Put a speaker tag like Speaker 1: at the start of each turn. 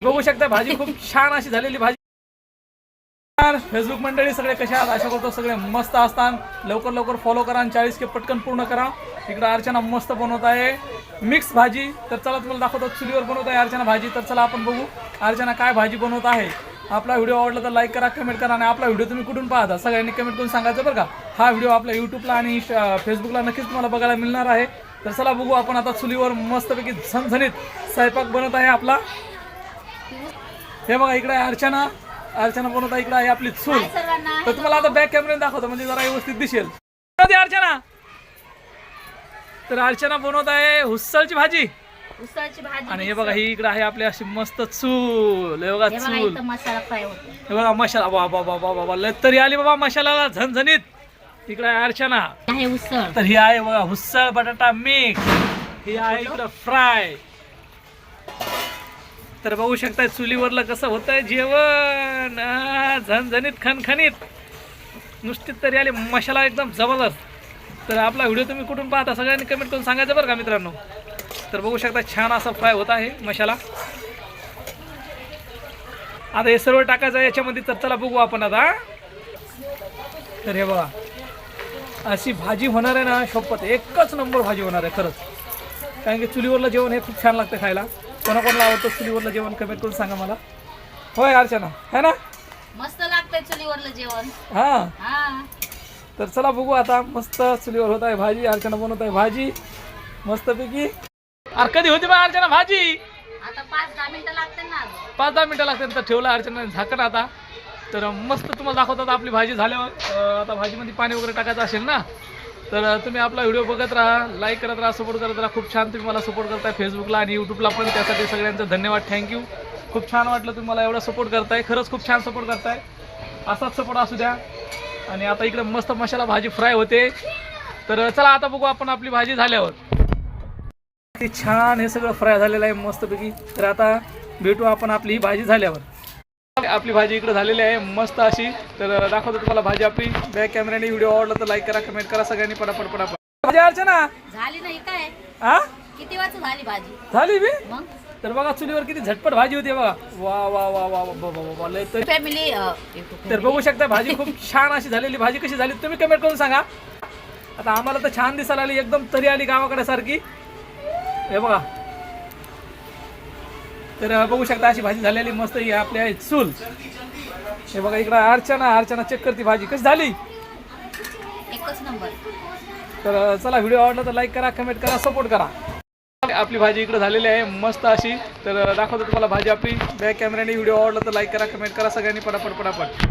Speaker 1: बघू शकता भाजी खूप छान अशी झालेली भाजी. फेसबुक मंडळी सगळे कसे आहात, आशा करतो सगळे मस्त असतात. लवकर लवकर फॉलो करा आणि 40K पटकन पूर्ण करा. इकडे अर्चना मस्त बनवत आहे मिक्स भाजी. तर चला तुम्हाला दाखवतो चुलीवर बनवत आहे अर्चना भाजी. तर चला आपण बघू अर्चना काय भाजी बनवत आहे. आपला व्हिडिओ आवडला तर लाईक करा, कमेंट करा आणि आपला व्हिडिओ तुम्ही कुठून पाहता सगळ्यांनी कमेंट करून सांगायचं बरं का. हा व्हिडिओ आपल्या यूट्यूबला आणि फेसबुकला नक्कीच तुम्हाला बघायला मिळणार आहे. तर चला बघू आपण आता चुलीवर मस्तपैकी झणझणीत स्वयंपाक बनत आहे आपला. हे बघा इकडे अर्चना बनवत आहे. इकडे आहे आपली चूल. तर तुम्हाला आता बॅक कॅमेऱ्याने दाखवतो म्हणजे जरा व्यवस्थित दिसेल. अर्चना तर अर्चना बनवत आहे हुस्सळची भाजी. आणि हे बघा ही इकडे आहे आपली अशी मस्त चूल. हे बघा चूल, हे बघा मसाला. बाबा बाबा बाबा लय तरी आली बाबा मसाला झणझणीत. इकडे आहे अर्चना. तर ही आहे बघा हुस्सळ बटाटा मिक्स. ही आहे इकडं फ्राय. तर बघू शकता चुलीवरलं कसं होतंय जेवण. झणझणीत खणखणीत नुसती तरी आली मसाला एकदम जबरदस्त. तर आपला व्हिडिओ तुम्ही कुठून पाहता सगळ्यांनी कमेंट करून सांगायचं बरं का मित्रांनो. तर बघू शकता छान असा फ्राय होत आहे मसाला. आता हे सर्व टाकायचं आहे याच्यामध्ये. तर चला बघू आपण आता. तर हे बघा अशी भाजी होणार आहे ना शपथ एकच नंबर भाजी होणार आहे खरंच. कारण की चुलीवरलं जेवण हे खूप छान लागतं खायला. कोणाकोणाला आवडतं चुलीवरलं जेवण कमेंट करून सांगा मला. होय अर्चना है ना,
Speaker 2: मस्त लागतंय चुलीवरलं जेवण.
Speaker 1: हा तर चला बघू आता. मस्त चुलीवर होत आहे भाजी. अर्चना बनवत आहे भाजी मस्तपैकी. अरे कधी होती बा अर्चना भाजी?
Speaker 2: आता 5-10 मिनिटं लागते ना.
Speaker 1: 5-10 मिनिटं लागते. तर ठेवलं अर्चना झाकण आता. तर मस्त तुम्हाला दाखवतात आपली भाजी झाल्यावर. आता भाजीमध्ये पाणी वगैरे टाकायचं असेल ना. तर तुम्ही आपला व्हिडिओ बघत राहा, लाईक करत राहा, सपोर्ट करत राहा. खूप छान तुम्ही मला सपोर्ट करताय फेसबुकला आणि यूट्यूबला पण. त्यासाठी सगळ्यांचं धन्यवाद, थँक्यू. खूप छान वाटलं तुम्ही मला एवढा सपोर्ट करताय. खरंच खूप छान सपोर्ट करताय. असाच सपोर्ट असू द्या. आणि आता इकडे मस्त मसाला भाजी फ्राय होते. तर चला आता बघू आपण आपली भाजी झाल्यावर. ते छान हे सगळं फ्राय झालेलं आहे मस्तपैकी. तर आता भेटू आपण आपली भाजी झाल्यावर. आपली भाजी इकडे झालेली आहे मस्त अशी. तर दाखवतो तुम्हाला भाजी आपली बॅक कॅमेऱ्याने. व्हिडिओ आवडला तर लाईक करा, कमेंट करा सगळ्यांनी पटापट पटापट. भाजी अर्चना
Speaker 2: झाली नाही काय?
Speaker 1: हा
Speaker 2: किती वाजता झाली भाजी?
Speaker 1: झाली बी.
Speaker 2: मग
Speaker 1: तर बघा चुलीवर किती झटपट भाजी होती बघा. वा वा वा वा वा लय तरी.
Speaker 2: फॅमिली
Speaker 1: तर बघू शकता भाजी खूप छान अशी झालेली. भाजी कशी झाली तुम्ही कमेंट करून सांगा. आता आम्हाला तर छान दिसायला आली, एकदम तरी आली गावाकडे सारखी. हे बघा तर बघू शकता अशी भाजी झालेली मस्त. ही आपली आहे चूल. हे बघा इकडे अर्चना चेक करते भाजी कशी झाली.
Speaker 2: एकच नंबर.
Speaker 1: तर चला व्हिडिओ आवडला तर लाईक करा, कमेंट करा, सपोर्ट करा. आपली भाजी इकडे झालेली आहे मस्त अशी. तर दाखवतो तुम्हाला भाजी आपली बॅक कॅमेऱ्याने. व्हिडिओ आवडला तर लाईक करा, कमेंट करा सगळ्यांनी पटापट पटापट.